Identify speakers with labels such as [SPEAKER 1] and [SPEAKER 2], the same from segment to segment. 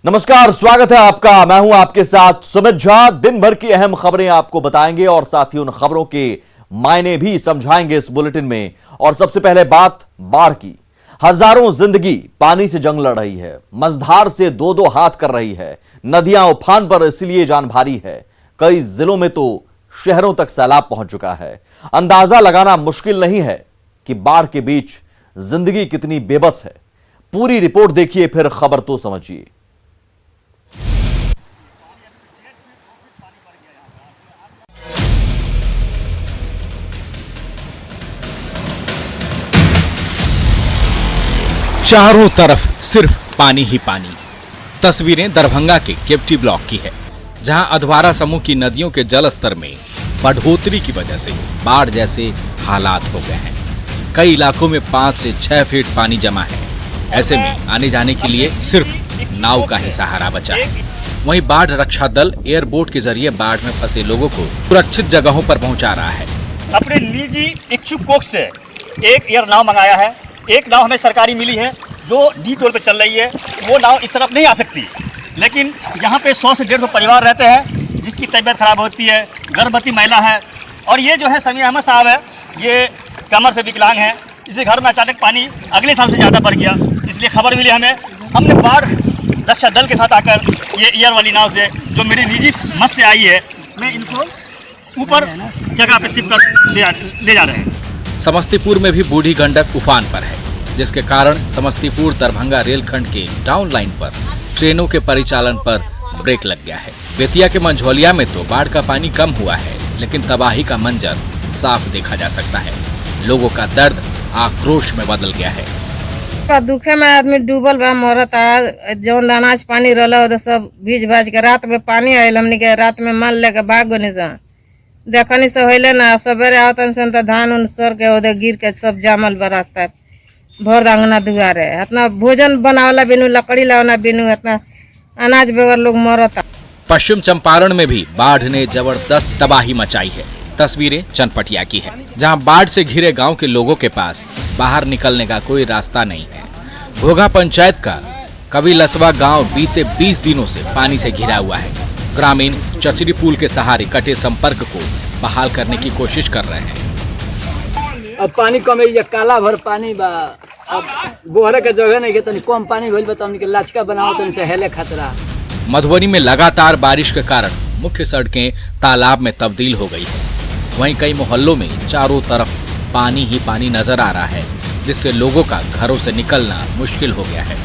[SPEAKER 1] नमस्कार, स्वागत है आपका। मैं हूं आपके साथ सुमित झा। दिन भर की अहम खबरें आपको बताएंगे और साथ ही उन खबरों के मायने भी समझाएंगे इस बुलेटिन में। और सबसे पहले बात बाढ़ की। हजारों जिंदगी पानी से जंग लड़ रही है, मझधार से दो दो हाथ कर रही है, नदियां उफान पर, इसलिए जान भारी है। कई जिलों में तो शहरों तक सैलाब पहुंच चुका है। अंदाजा लगाना मुश्किल नहीं है कि बाढ़ के बीच जिंदगी कितनी बेबस है। पूरी रिपोर्ट देखिए, फिर खबर तो समझिए।
[SPEAKER 2] चारों तरफ सिर्फ पानी ही पानी। तस्वीरें दरभंगा के केवटी ब्लॉक की है, जहां अधवारा समूह की नदियों के जल स्तर में बढ़ोतरी की वजह से बाढ़ जैसे हालात हो गए हैं। कई इलाकों में 5 से 6 फीट पानी जमा है। ऐसे में आने जाने के लिए सिर्फ नाव का ही सहारा बचा है। वहीं बाढ़ रक्षा दल एयरबोट के जरिए बाढ़ में फंसे लोगों को सुरक्षित जगहों पर पहुंचा रहा है।
[SPEAKER 3] अपने निजी इच्छुक कोष से एक एयर नाव मंगाया है। एक नाव हमें सरकारी मिली है जो डी टोल पे चल रही है। वो नाव इस तरफ नहीं आ सकती, लेकिन यहाँ पे 100 से 150 परिवार रहते हैं जिसकी तबीयत खराब होती है, गर्भवती महिला है। और ये जो है समीर अहमद साहब है, ये कमर से विकलांग है। इसे घर में अचानक पानी अगले साल से ज़्यादा बढ़ गया, इसलिए खबर मिली हमें। हमने बाढ़ रक्षा दल के साथ आकर ये एयर वाली नाव से, जो मेरी निजी मत से आई है, मैं इनको ऊपर जगह पे शिफ्ट कर ले जा रहे हैं।
[SPEAKER 2] समस्तीपुर में भी बूढ़ी गंडक उफान पर है, जिसके कारण समस्तीपुर दरभंगा रेलखंड के डाउन लाइन पर ट्रेनों के परिचालन पर ब्रेक लग गया है। बेतिया के मंझौलिया में तो बाढ़ का पानी कम हुआ है, लेकिन तबाही का मंजर साफ देखा जा सकता है। लोगों का दर्द आक्रोश में बदल गया है।
[SPEAKER 4] दुखे में आदमी डूबल बा, मरत है। जौन अनाज पानी रहा सब भीज भाज के रात में पानी आयल, हमने के रात में मान लेके भाग गनी सा देखनी से होले ना। सवेरे आवतन से तो धान उन सर के उधर गिर के सब जामल बा रास्ता भर अंगना दुआरे। इतना भोजन बनावला बिनु, लकड़ी लावना बिनु, इतना अनाज बगैर लोग मरता।
[SPEAKER 2] पश्चिम चंपारण में भी बाढ़ ने जबरदस्त तबाही मचाई है। तस्वीरें चनपटिया की है, जहां बाढ़ से घिरे गांव के लोगों के पास बाहर निकलने का कोई रास्ता नहीं है। घोघा पंचायत का कवि लसवा गांव बीते 20 दिनों से पानी से घिरा हुआ है। ग्रामीण चचरी पुल के सहारे कटे संपर्क को बहाल करने की कोशिश कर रहे हैं।
[SPEAKER 5] अब पानी कम है, काला भर पानी बा। अब बोहरे के जगह नहीं के तनी कम पानी भइल बा, तनी के लाचका बनाओ, तनी से हेले खतरा।
[SPEAKER 2] मधुबनी में लगातार बारिश के कारण मुख्य सड़कें तालाब में तब्दील हो गई है। वहीं कई मोहल्लों में चारों तरफ पानी ही पानी नजर आ रहा है, जिससे लोगों का घरों से निकलना मुश्किल हो गया है।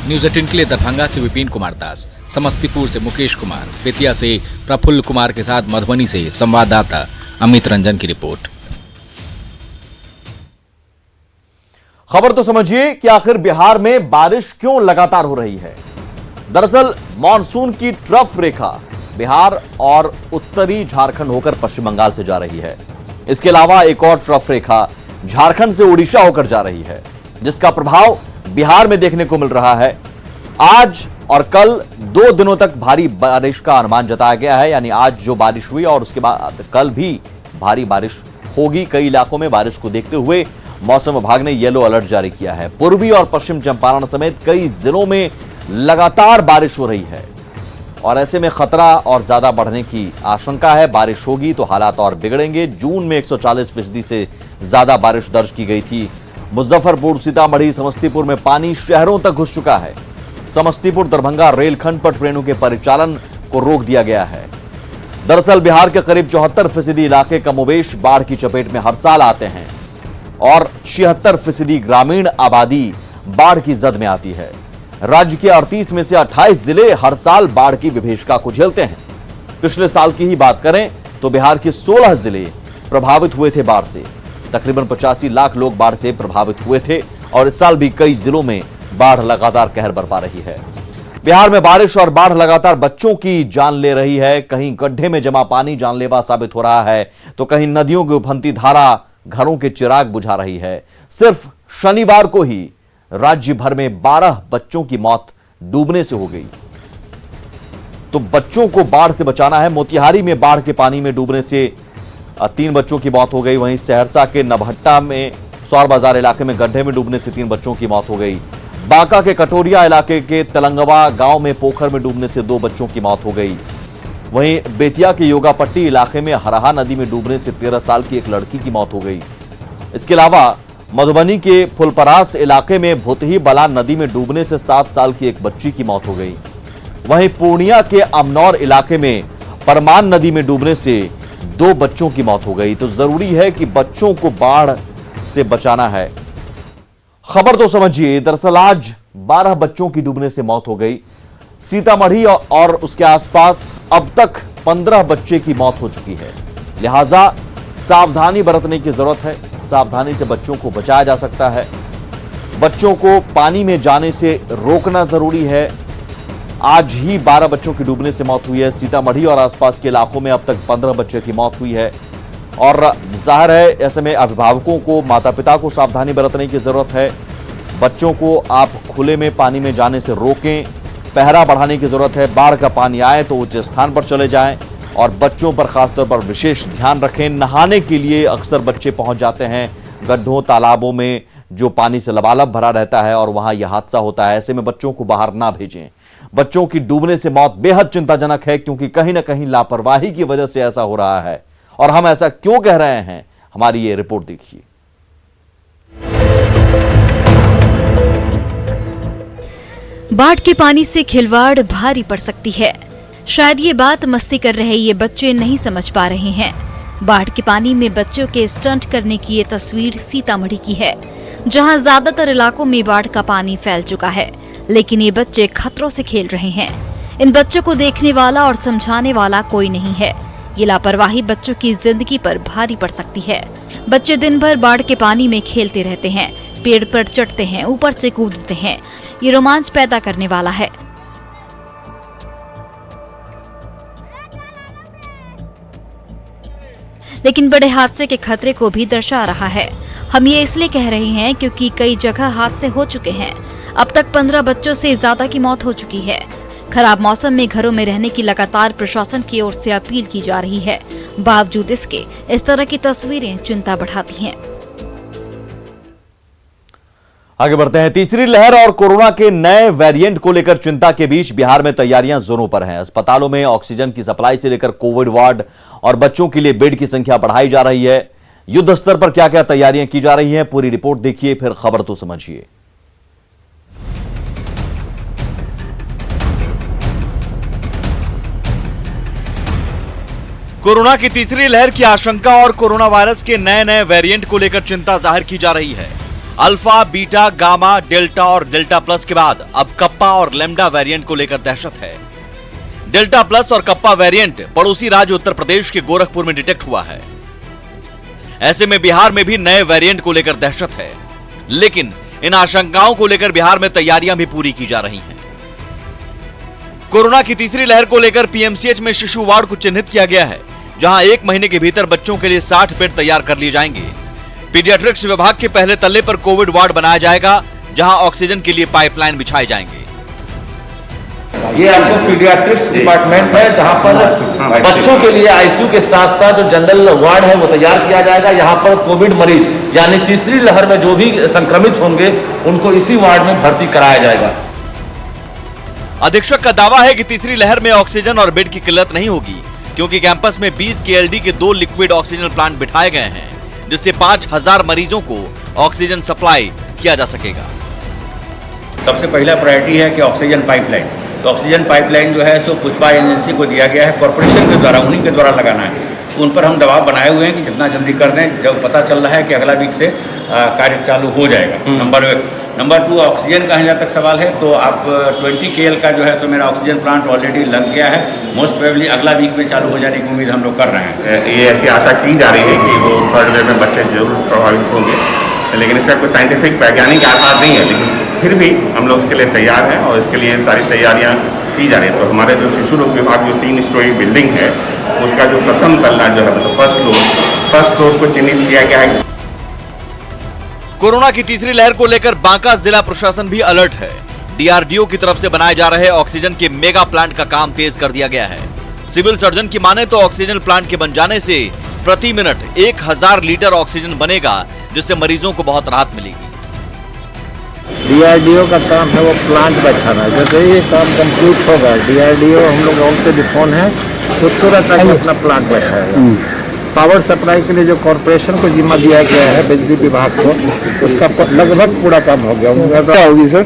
[SPEAKER 2] न्यूज 18 के लिए दरभंगा से विपिन कुमार दास, समस्तीपुर से मुकेश कुमार, बेतिया से प्रफुल्ल कुमार के साथ मधुबनी से संवाददाता अमित रंजन की रिपोर्ट।
[SPEAKER 1] खबर तो समझिए कि आखिर बिहार में बारिश क्यों लगातार हो रही है। दरअसल मॉनसून की ट्रफ रेखा बिहार और उत्तरी झारखंड होकर पश्चिम बंगाल से जा रही है। इसके अलावा एक और ट्रफ रेखा झारखंड से उड़ीसा होकर जा रही है, जिसका प्रभाव बिहार में देखने को मिल रहा है। आज और कल 2 दिनों तक भारी बारिश का अनुमान जताया गया है, यानी आज जो बारिश हुई और उसके बाद कल भी भारी बारिश होगी। कई इलाकों में बारिश को देखते हुए मौसम विभाग ने येलो अलर्ट जारी किया है। पूर्वी और पश्चिम चंपारण समेत कई जिलों में लगातार बारिश हो रही है और ऐसे में खतरा और ज्यादा बढ़ने की आशंका है। बारिश होगी तो हालात और बिगड़ेंगे। जून में 140% से ज्यादा बारिश दर्ज की गई थी। मुजफ्फरपुर, सीतामढ़ी, समस्तीपुर में पानी शहरों तक घुस चुका है। समस्तीपुर दरभंगा रेलखंड पर ट्रेनों के परिचालन को रोक दिया गया है। दरअसल बिहार के करीब 74% इलाके कमोबेश बाढ़ की चपेट में हर साल आते हैं और 76% ग्रामीण आबादी बाढ़ की जद में आती है। राज्य के 38 में से 28 जिले हर साल बाढ़ की विभीषिका को झेलते हैं। पिछले साल की ही बात करें तो बिहार के 16 जिले प्रभावित हुए थे बाढ़ से। तकरीबन 85 लाख लोग बाढ़ से प्रभावित हुए थे और इस साल भी कई जिलों में बाढ़ लगातार कहर बरपा रही है। बिहार में बारिश और बाढ़ लगातार बच्चों की जान ले रही है। कहीं गड्ढे में जमा पानी जानलेवा साबित हो रहा है तो कहीं नदियों की उफनती धारा घरों के चिराग बुझा रही है। सिर्फ शनिवार को ही राज्य भर में 12 बच्चों की मौत डूबने से हो गई। तो बच्चों को बाढ़ से बचाना है। मोतिहारी में बाढ़ के पानी में डूबने से 3 बच्चों की मौत हो गई। वहीं सहरसा के नभट्टा में सौर बाजार इलाके में गड्ढे में डूबने से 3 बच्चों की मौत हो गई। बांका के कटोरिया इलाके के तेलंगवा गांव में पोखर में डूबने से 2 बच्चों की मौत हो गई। वहीं बेतिया के योगापट्टी इलाके में हरहा नदी में डूबने से 13 साल की एक लड़की की मौत हो गई। इसके अलावा मधुबनी के फुलपरास इलाके में भुतही बलान नदी में डूबने से 7 साल की एक बच्ची की मौत हो गई। वहीं पूर्णिया के अमनौर इलाके में परमान नदी में डूबने से 2 बच्चों की मौत हो गई। तो जरूरी है कि बच्चों को बाढ़ से बचाना है। खबर तो समझिए, दरअसल आज 12 बच्चों की डूबने से मौत हो गई। सीतामढ़ी और उसके आसपास अब तक 15 बच्चे की मौत हो चुकी है। लिहाजा सावधानी बरतने की जरूरत है। सावधानी से बच्चों को बचाया जा सकता है। बच्चों को पानी में जाने से रोकना जरूरी है। आज ही 12 बच्चों की डूबने से मौत हुई है। सीतामढ़ी और आसपास के इलाकों में अब तक 15 बच्चे की मौत हुई है। और जाहिर है ऐसे में अभिभावकों को, माता पिता को सावधानी बरतने की जरूरत है। बच्चों को आप खुले में पानी में जाने से रोकें। पहरा बढ़ाने की जरूरत है। बाढ़ का पानी आए तो उच्च स्थान पर चले जाएं और बच्चों पर खासतौर पर विशेष ध्यान रखें। नहाने के लिए अक्सर बच्चे पहुंच जाते हैं गड्ढों, तालाबों में जो पानी से लबालब भरा रहता है और वहां यह हादसा होता है। ऐसे में बच्चों को बाहर ना भेजें। बच्चों की डूबने से मौत बेहद चिंताजनक है, क्योंकि कहीं ना कहीं लापरवाही की वजह से ऐसा हो रहा है। और हम ऐसा क्यों कह रहे हैं, हमारी ये रिपोर्ट देखिए।
[SPEAKER 6] बाढ़ के पानी से खिलवाड़ भारी पड़ सकती है। शायद ये बात मस्ती कर रहे ये बच्चे नहीं समझ पा रहे हैं। बाढ़ के पानी में बच्चों के स्टंट करने की ये तस्वीर सीतामढ़ी की है, जहां ज्यादातर इलाकों में बाढ़ का पानी फैल चुका है, लेकिन ये बच्चे खतरों से खेल रहे हैं। इन बच्चों को देखने वाला और समझाने वाला कोई नहीं है। ये लापरवाही बच्चों की जिंदगी पर भारी पड़ सकती है। बच्चे दिन भर बाढ़ के पानी में खेलते रहते हैं, पेड़ पर चढ़ते हैं, ऊपर से कूदते हैं। ये रोमांच पैदा करने वाला है। लेकिन बड़े हादसे के खतरे को भी दर्शा रहा है। हम ये इसलिए कह रहे हैं क्योंकि कई जगह हादसे हो चुके हैं। अब तक 15 बच्चों से ज्यादा की मौत हो चुकी है। खराब मौसम में घरों में रहने की लगातार प्रशासन की ओर से अपील की जा रही है। बावजूद इसके इस तरह की तस्वीरें चिंता बढ़ाती हैं।
[SPEAKER 1] आगे बढ़ते हैं। तीसरी लहर और कोरोना के नए वेरिएंट को लेकर चिंता के बीच बिहार में तैयारियां जोरों पर हैं। अस्पतालों में ऑक्सीजन की सप्लाई से लेकर कोविड वार्ड और बच्चों के लिए बेड की संख्या बढ़ाई जा रही है। युद्ध स्तर पर क्या क्या तैयारियां की जा रही हैं, पूरी रिपोर्ट देखिए, फिर खबर तो समझिए।
[SPEAKER 2] कोरोना की तीसरी लहर की आशंका और कोरोना वायरस के नए नए वेरिएंट को लेकर चिंता जाहिर की जा रही है। अल्फा, बीटा, गामा, डेल्टा और डेल्टा प्लस के बाद अब कप्पा और लैम्डा वेरिएंट को लेकर दहशत है। डेल्टा प्लस और कप्पा वेरिएंट पड़ोसी राज्य उत्तर प्रदेश के गोरखपुर में डिटेक्ट हुआ है। ऐसे में बिहार में भी नए वेरिएंट को लेकर दहशत है, लेकिन इन आशंकाओं को लेकर बिहार में तैयारियां भी पूरी की जा रही हैं। कोरोना की तीसरी लहर को लेकर पीएमसीएच में शिशु वार्ड को चिन्हित किया गया है, जहां 1 महीने के भीतर बच्चों के लिए 60 बेड तैयार कर लिए जाएंगे। पीडियाट्रिक्स विभाग के पहले तल्ले पर कोविड वार्ड बनाया जाएगा, जहां ऑक्सीजन के लिए पाइपलाइन बिछाए जाएंगे।
[SPEAKER 7] ये आपको पीडियाट्रिक्स डिपार्टमेंट है, जहां पर बच्चों के लिए आईसीयू के साथ साथ जो जनरल वार्ड है वो तैयार किया जाएगा। यहाँ पर कोविड मरीज यानी तीसरी लहर में जो भी संक्रमित होंगे उनको इसी वार्ड में भर्ती कराया जाएगा।
[SPEAKER 2] अधीक्षक का दावा है कि तीसरी लहर में ऑक्सीजन और बेड की किल्लत नहीं होगी, क्योंकि कैंपस में 20 KLD के 2 लिक्विड ऑक्सीजन प्लांट बिठाए गए हैं, जिससे 5000 मरीजों को ऑक्सीजन सप्लाई किया जा सकेगा।
[SPEAKER 8] सबसे पहला प्रायोरिटी है कि ऑक्सीजन पाइपलाइन। तो ऑक्सीजन पाइपलाइन जो है सो पुष्पा एजेंसी को दिया गया है, कॉर्पोरेशन के द्वारा, उन्हीं के द्वारा लगाना है। तो उन पर हम दबाव बनाए हुए हैं कि जितना जल्दी कर दें, जब पता चल रहा है कि अगला वीक से कार्य चालू हो जाएगा। नंबर 1। नंबर 2, ऑक्सीजन का जहाँ तक सवाल है तो आप 20 KL का जो है तो मेरा ऑक्सीजन प्लांट ऑलरेडी लग गया है। मोस्ट प्रोबेबली अगला वीक में चालू हो जाने की उम्मीद हम लोग कर रहे हैं।
[SPEAKER 9] ये ऐसी आशा की जा रही है कि वो थर्ड वेव में बच्चे जरूर प्रभावित होंगे, लेकिन इसका कोई साइंटिफिक वैज्ञानिक आधार नहीं है। लेकिन फिर भी हम लोग इसके लिए तैयार हैं और इसके लिए सारी तैयारियाँ की जा रही है। तो हमारे जो शिशु रोग विभाग जो 3 स्टोरी बिल्डिंग है, उसका जो प्रथम तल्ला जो है तो फर्स्ट फ्लोर को चिन्हित किया गया है।
[SPEAKER 2] कोरोना की तीसरी लहर को लेकर बांका जिला प्रशासन भी अलर्ट है। डीआरडीओ की तरफ से बनाए जा रहे ऑक्सीजन के मेगा प्लांट का काम तेज कर दिया गया है। सिविल सर्जन की माने तो ऑक्सीजन प्लांट के बन जाने से प्रति मिनट 1000 लीटर ऑक्सीजन बनेगा, जिससे मरीजों को बहुत राहत मिलेगी।
[SPEAKER 10] डीआरडीओ का काम है वो प्लांट बैठाना। जैसे ये काम कंप्लीट होगा, डीआरडीओ हम लोग ऑन टेलीफोन है तो तुरंत आगे अपना प्लांट बैठाएगा। पावर सप्लाई के लिए जो कॉरपोरेशन को जिम्मा दिया गया है बिजली विभाग को, उसका लगभग पूरा काम हो गया। क्या होगी सर?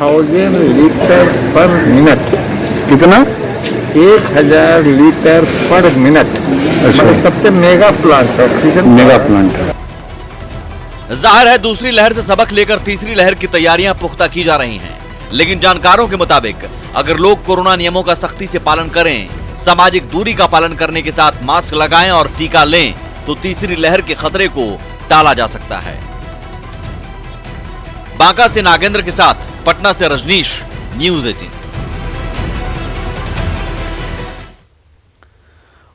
[SPEAKER 10] 1000 लीटर पर मिनट। कितना? 1000 लीटर पर मिनट। मतलब सबसे mega plant, oxygen mega plant.
[SPEAKER 1] जाहिर है दूसरी लहर से सबक लेकर तीसरी लहर की तैयारियां पुख्ता की जा रही हैं, लेकिन जानकारों के मुताबिक अगर लोग कोरोना नियमों का सख्ती से पालन करें, सामाजिक दूरी का पालन करने के साथ मास्क लगाएं और टीका लें, तो तीसरी लहर के खतरे को टाला जा सकता है। बांका से नागेंद्र के साथ पटना से रजनीश, न्यूज़ 18।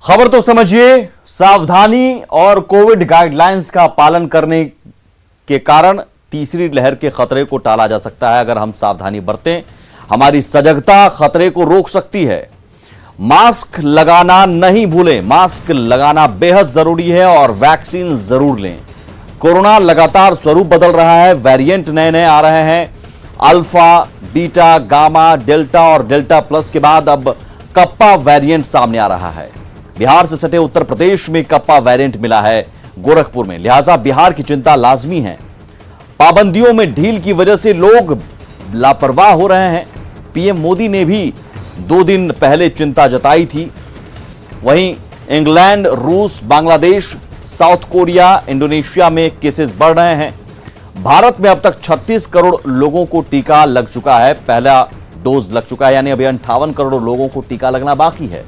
[SPEAKER 1] खबर तो समझिए, सावधानी और कोविड गाइडलाइंस का पालन करने के कारण तीसरी लहर के खतरे को टाला जा सकता है। अगर हम सावधानी बरतें, हमारी सजगता खतरे को रोक सकती है। मास्क लगाना नहीं भूलें, मास्क लगाना बेहद जरूरी है और वैक्सीन जरूर लें। कोरोना लगातार स्वरूप बदल रहा है, वेरिएंट नए नए आ रहे हैं। अल्फा, बीटा, गामा, डेल्टा और डेल्टा प्लस के बाद अब कप्पा वेरिएंट सामने आ रहा है। बिहार से सटे उत्तर प्रदेश में कप्पा वेरिएंट मिला है गोरखपुर में, लिहाजा बिहार की चिंता लाजमी है। पाबंदियों में ढील की वजह से लोग लापरवाह हो रहे हैं। पीएम मोदी ने भी 2 दिन पहले चिंता जताई थी। वहीं इंग्लैंड, रूस, बांग्लादेश, साउथ कोरिया, इंडोनेशिया में केसेस बढ़ रहे हैं। भारत में अब तक 36 करोड़ लोगों को टीका लग चुका है, पहला डोज लग चुका है, यानी अभी 58 करोड़ लोगों को टीका लगना बाकी है।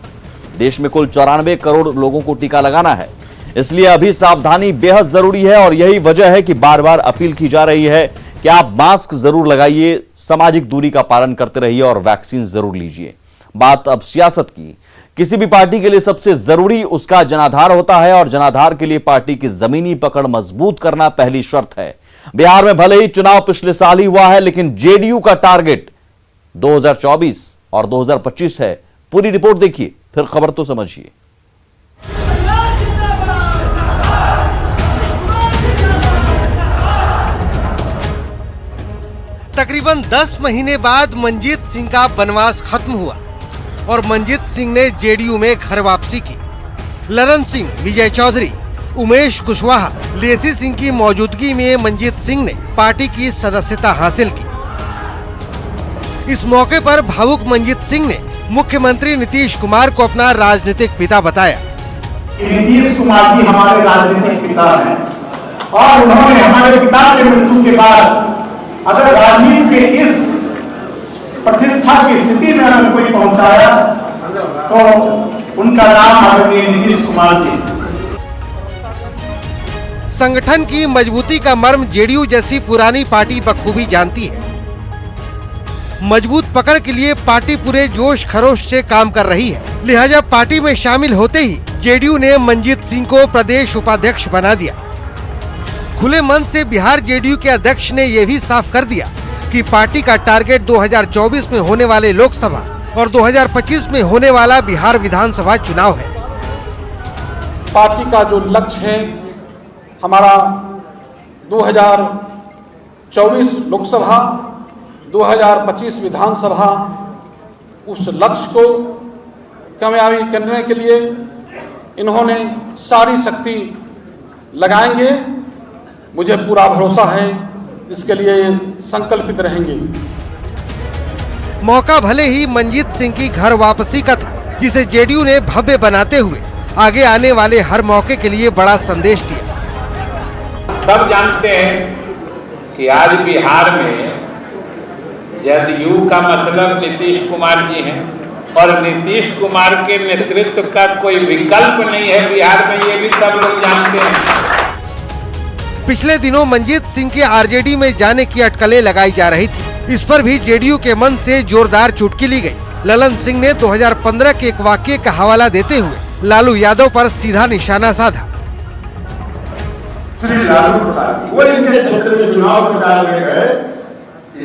[SPEAKER 1] देश में कुल 94 करोड़ लोगों को टीका लगाना है, इसलिए अभी सावधानी बेहद जरूरी है और यही वजह है कि बार बार अपील की जा रही है कि आप मास्क जरूर लगाइए, सामाजिक दूरी का पालन करते रहिए और वैक्सीन जरूर लीजिए। बात अब सियासत की। किसी भी पार्टी के लिए सबसे जरूरी उसका जनाधार होता है और जनाधार के लिए पार्टी की जमीनी पकड़ मजबूत करना पहली शर्त है। बिहार में भले ही चुनाव पिछले साल ही हुआ है, लेकिन जेडीयू का टारगेट 2024 और 2025 है। पूरी रिपोर्ट देखिए, फिर खबर तो समझिए।
[SPEAKER 11] तकरीबन 10 महीने बाद मंजीत सिंह का बनवास खत्म हुआ और मंजीत सिंह ने जेडीयू में घर वापसी की। ललन सिंह, विजय चौधरी, उमेश कुशवाहा, लेसी सिंह की मौजूदगी में मंजीत सिंह ने पार्टी की सदस्यता हासिल की। इस मौके पर भावुक मंजीत सिंह ने मुख्यमंत्री नीतीश कुमार को अपना राजनीतिक पिता बताया।
[SPEAKER 12] नीतीश कुमार जी हमारे राजनीतिक पिता हैं और उन्होंने हमारे पिता के मृत्यु के बाद अगर राजनीति के इस प्रतिष्ठा की स्थिति में अगर कोई पहुंचाया तो उनका नाम आदरणीय नीतीश कुमार जी।
[SPEAKER 11] संगठन की मजबूती का मर्म जेडीयू जैसी पुरानी पार्टी बखूबी जानती है। मजबूत पकड़ के लिए पार्टी पूरे जोश खरोश से काम कर रही है, लिहाजा पार्टी में शामिल होते ही जेडीयू ने मंजीत सिंह को प्रदेश उपाध्यक्ष बना दिया। खुले मन से बिहार जेडीयू के अध्यक्ष ने यह भी साफ कर दिया कि पार्टी का टारगेट 2024 में होने वाले लोकसभा और 2025 में होने वाला बिहार विधानसभा चुनाव है।
[SPEAKER 12] पार्टी का जो लक्ष्य है हमारा 2024 लोकसभा 2025 विधानसभा, उस लक्ष्य को कामयाबी करने के लिए इन्होंने सारी शक्ति लगाएंगे। मुझे पूरा भरोसा है, इसके लिए संकल्पित रहेंगे।
[SPEAKER 11] मौका भले ही मंजीत सिंह की घर वापसी का था, जिसे जेडीयू ने भव्य बनाते हुए आगे आने वाले हर मौके के लिए बड़ा संदेश दिया।
[SPEAKER 13] सब जानते हैं कि आज बिहार में जदयू का मतलब नीतीश कुमार जी हैं और नीतीश कुमार के नेतृत्व का कोई विकल्प नहीं है बिहार में, ये भी सब लोग जानते हैं।
[SPEAKER 11] पिछले दिनों मंजीत सिंह के आरजेडी में जाने की अटकलें लगाई जा रही थी। इस पर भी जेडीयू के मन से जोरदार चुटकी ली गई। ललन सिंह ने 2015 के एक वाकये का हवाला देते हुए लालू यादव पर सीधा निशाना साधा।
[SPEAKER 12] श्री लालू प्रसाद वो इनके क्षेत्र में चुनाव प्रचार में गए,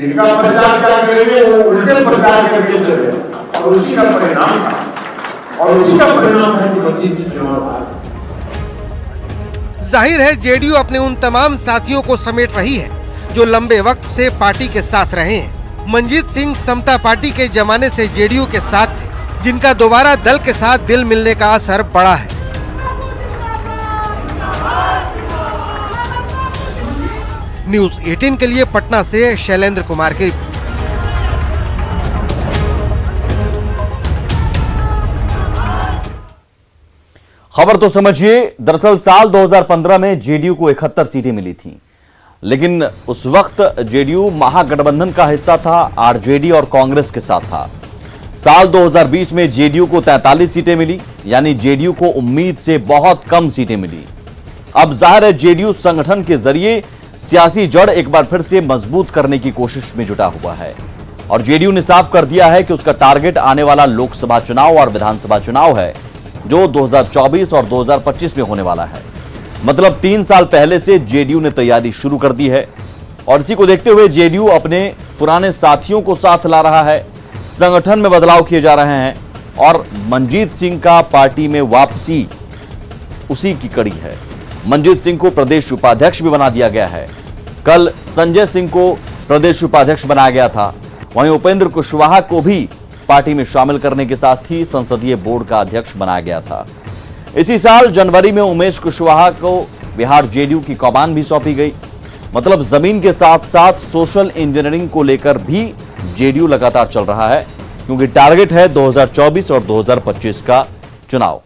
[SPEAKER 12] इनका प्रचार क्या करेंगे, वो उल्टे प्रचार करके चले और उसी का परिणाम है कि मंजीत जी चुनाव हारे।
[SPEAKER 11] जाहिर है जेडीयू अपने उन तमाम साथियों को समेट रही है जो लंबे वक्त से पार्टी के साथ रहे हैं। मंजीत सिंह समता पार्टी के जमाने से जेडीयू के साथ थे, जिनका दोबारा दल के साथ दिल मिलने का असर बड़ा है। न्यूज 18 के लिए पटना से शैलेंद्र कुमार की रिपोर्ट।
[SPEAKER 1] खबर तो समझिए, दरअसल साल 2015 में जेडीयू को 71 सीटें मिली थीं, लेकिन उस वक्त जेडीयू महागठबंधन का हिस्सा था, आरजेडी और कांग्रेस के साथ था। साल 2020 में जेडीयू को 43 सीटें मिली, यानी जेडीयू को उम्मीद से बहुत कम सीटें मिली। अब जाहिर है जेडीयू संगठन के जरिए सियासी जड़ एक बार फिर से मजबूत करने की कोशिश में जुटा हुआ है और जेडीयू ने साफ कर दिया है कि उसका टारगेट आने वाला लोकसभा चुनाव और विधानसभा चुनाव है, जो 2024 और 2025 में होने वाला है। मतलब 3 साल पहले से जेडीयू ने तैयारी शुरू कर दी है और इसी को देखते हुए जेडीयू अपने पुराने साथियों को साथ ला रहा है, संगठन में बदलाव किए जा रहे हैं और मंजीत सिंह का पार्टी में वापसी उसी की कड़ी है। मंजीत सिंह को प्रदेश उपाध्यक्ष भी बना दिया गया है। कल संजय सिंह को प्रदेश उपाध्यक्ष बनाया गया था। वहीं उपेंद्र कुशवाहा को भी पार्टी में शामिल करने के साथ ही संसदीय बोर्ड का अध्यक्ष बनाया गया था। इसी साल जनवरी में उमेश कुशवाहा को बिहार जेडीयू की कमान भी सौंपी गई। मतलब जमीन के साथ साथ सोशल इंजीनियरिंग को लेकर भी जेडीयू लगातार चल रहा है, क्योंकि टारगेट है 2024 और 2025 का चुनाव।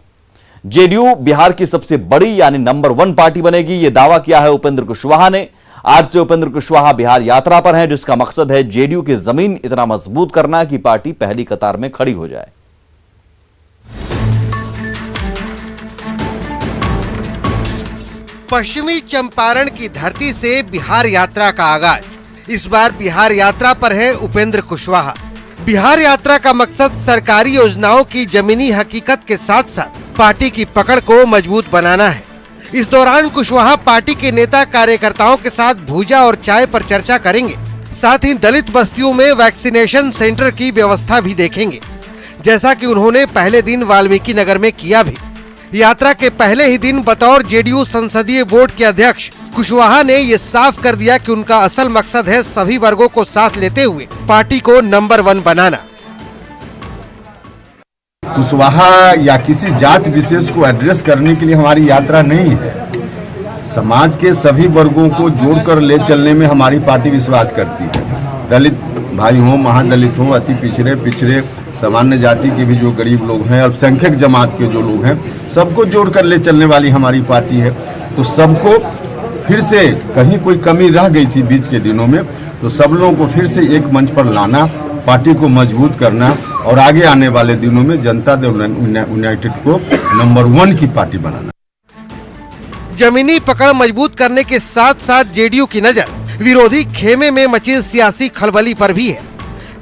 [SPEAKER 1] जेडीयू बिहार की सबसे बड़ी यानी नंबर 1 पार्टी बनेगी, यह दावा किया है उपेंद्र कुशवाहा ने। आज से उपेंद्र कुशवाहा बिहार यात्रा पर हैं, जिसका मकसद है जेडीयू की जमीन इतना मजबूत करना कि पार्टी पहली कतार में खड़ी हो जाए।
[SPEAKER 11] पश्चिमी चंपारण की धरती से बिहार यात्रा का आगाज। इस बार बिहार यात्रा पर है उपेंद्र कुशवाहा। बिहार यात्रा का मकसद सरकारी योजनाओं की जमीनी हकीकत के साथ साथ पार्टी की पकड़ को मजबूत बनाना है। इस दौरान कुशवाहा पार्टी के नेता कार्यकर्ताओं के साथ भूजा और चाय पर चर्चा करेंगे। साथ ही दलित बस्तियों में वैक्सीनेशन सेंटर की व्यवस्था भी देखेंगे, जैसा कि उन्होंने पहले दिन वाल्मीकि नगर में किया भी। यात्रा के पहले ही दिन बतौर जेडीयू संसदीय बोर्ड के अध्यक्ष कुशवाहा ने ये साफ कर दिया कि उनका असल मकसद है सभी वर्गों को साथ लेते हुए पार्टी को नंबर 1 बनाना।
[SPEAKER 14] कुशवाहा या किसी जात विशेष को एड्रेस करने के लिए हमारी यात्रा नहीं है। समाज के सभी वर्गों को जोड़कर ले चलने में हमारी पार्टी विश्वास करती है। दलित भाई हों, महादलित हों, अति पिछड़े सामान्य जाति के भी जो गरीब लोग हैं, अल्पसंख्यक जमात के जो लोग हैं, सबको जोड़कर ले चलने वाली हमारी पार्टी है। तो सबको फिर से कहीं कोई कमी रह गई थी बीच के दिनों में, तो सब लोगों को फिर से एक मंच पर लाना, पार्टी को मजबूत करना और आगे आने वाले दिनों में जनता दल यूनाइटेड को नंबर 1 की पार्टी बनाना।
[SPEAKER 11] जमीनी पकड़ मजबूत करने के साथ साथ जेडीयू की नजर विरोधी खेमे में मची सियासी खलबली पर भी है।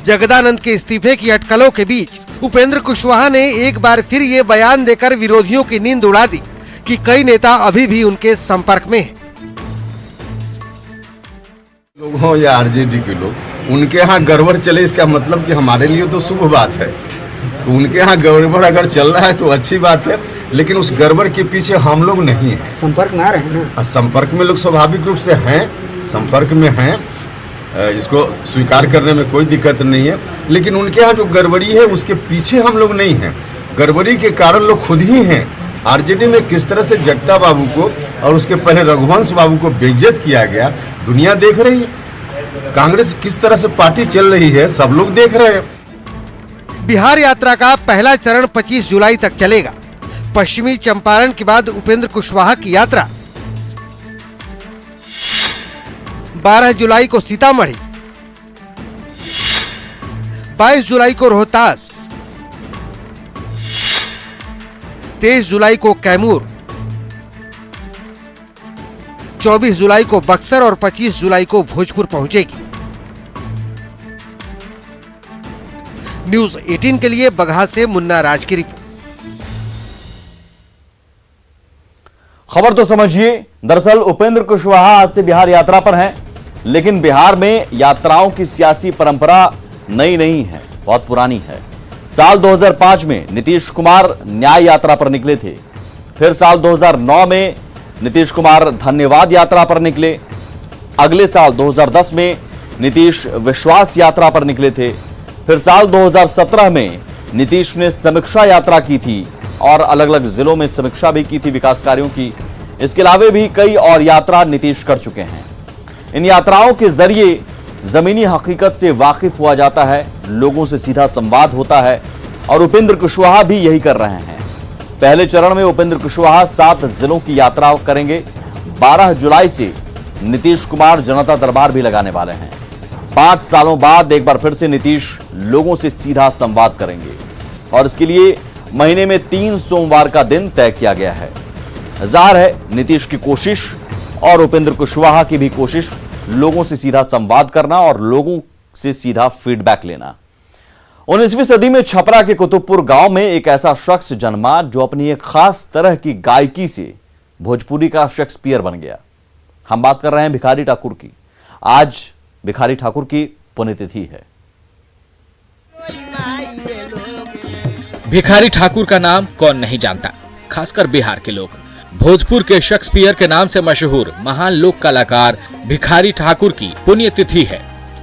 [SPEAKER 11] जगदानंद के इस्तीफे की अटकलों के बीच उपेंद्र कुशवाहा ने एक बार फिर ये बयान देकर विरोधियों की नींद उड़ा दी कि कई नेता अभी भी उनके संपर्क में हैं।
[SPEAKER 14] लोग हों या आरजेडी के लोग, उनके यहाँ गड़बड़ चले इसका मतलब कि हमारे लिए तो शुभ बात है। तो उनके यहाँ गड़बड़ अगर चल रहा है तो अच्छी बात है, लेकिन उस गड़बड़ के पीछे हम लोग नहीं हैं।
[SPEAKER 5] संपर्क में आ रहे हैं ना?
[SPEAKER 14] संपर्क में लोग स्वाभाविक रूप से हैं, संपर्क में हैं, इसको स्वीकार करने में कोई दिक्कत नहीं है। लेकिन उनके यहाँ जो गड़बड़ी है उसके पीछे हम लोग नहीं हैं। गड़बड़ी के कारण लोग खुद ही हैं। आरजेडी में किस तरह से जगता बाबू को और उसके पहले रघुवंश बाबू को बेइज्जत किया गया, दुनिया देख रही है। कांग्रेस किस तरह से पार्टी चल रही है, सब लोग देख रहे हैं।
[SPEAKER 11] बिहार यात्रा का पहला चरण 25 जुलाई तक चलेगा। पश्चिमी चंपारण के बाद उपेंद्र कुशवाहा की यात्रा 12 जुलाई को सीतामढ़ी, 22 जुलाई को रोहतास, 23 जुलाई को कैमूर, 24 जुलाई को बक्सर और 25 जुलाई को भोजपुर पहुंचेगी। न्यूज 18 के लिए बगहा से मुन्ना राज की रिपोर्ट।
[SPEAKER 1] खबर तो समझिए, दरअसल उपेंद्र कुशवाहा आज से बिहार यात्रा पर हैं, लेकिन बिहार में यात्राओं की सियासी परंपरा नई नहीं है, बहुत पुरानी है। साल 2005 में नीतीश कुमार न्याय यात्रा पर निकले थे। फिर साल 2009 में नीतीश कुमार धन्यवाद यात्रा पर निकले। अगले साल 2010 में नीतीश विश्वास यात्रा पर निकले थे। फिर साल 2017 में नीतीश ने समीक्षा यात्रा की थी और अलग अलग जिलों में समीक्षा भी की थी विकास कार्यों की। इसके अलावा भी कई और यात्रा नीतीश कर चुके हैं। इन यात्राओं के जरिए जमीनी हकीकत से वाकिफ हुआ जाता है, लोगों से सीधा संवाद होता है और उपेंद्र कुशवाहा भी यही कर रहे हैं। पहले चरण में उपेंद्र कुशवाहा 7 जिलों की यात्रा करेंगे। 12 जुलाई से नीतीश कुमार जनता दरबार भी लगाने वाले हैं। 5 सालों बाद एक बार फिर से नीतीश लोगों से सीधा संवाद करेंगे और इसके लिए महीने में 3 सोमवार का दिन तय किया गया है। जाहिर है नीतीश की कोशिश और उपेंद्र कुशवाहा की भी कोशिश लोगों से सीधा संवाद करना और लोगों से सीधा फीडबैक लेना। 19वीं सदी में छपरा के कुतुबपुर गांव में एक ऐसा शख्स जन्मा जो अपनी एक खास तरह की गायकी से भोजपुरी का शेक्सपियर बन गया। हम बात कर रहे हैं भिखारी ठाकुर की। आज भिखारी ठाकुर की पुण्यतिथि है।
[SPEAKER 2] भिखारी ठाकुर का नाम कौन नहीं जानता, खासकर बिहार के लोग। भोजपुर के शेक्सपियर के नाम से मशहूर महान लोक कलाकार भिखारी ठाकुर की पुण्यतिथि है।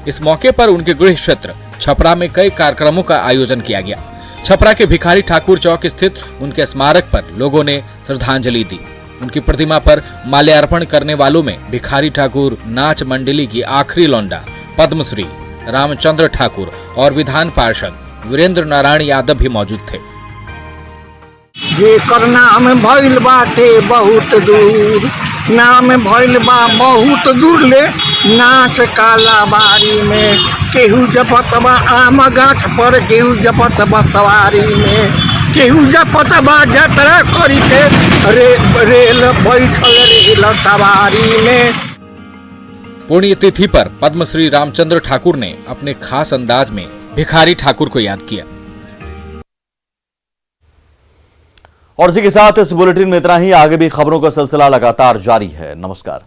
[SPEAKER 2] इस मौके पर उनके गृह क्षेत्र छपरा में कई कार्यक्रमों का आयोजन किया गया। छपरा के भिखारी ठाकुर चौक स्थित उनके स्मारक पर लोगों ने श्रद्धांजलि दी। उनकी प्रतिमा पर माल्यार्पण करने वालों में भिखारी ठाकुर नाच मंडली की आखिरी लौंडा पद्मश्री रामचंद्र ठाकुर और विधान पार्षद वीरेंद्र नारायण यादव भी मौजूद थे।
[SPEAKER 15] जेकर नाम भइल बाटे बहुत दूर, नाम भइल बा बहुत दूर ले, नाच काला बारी में केहू जपत बा आम गाछ पर, केहू जपत बा सवारी में, केहू जपत बा जतरा करी के रेल बैठल रेल सवारी में।
[SPEAKER 2] पुण्यतिथि पर पद्मश्री रामचंद्र ठाकुर ने अपने खास अंदाज में भिखारी ठाकुर को याद किया।
[SPEAKER 1] और इसी के साथ इस बुलेटिन में इतना ही। आगे भी खबरों का सिलसिला लगातार जारी है। नमस्कार।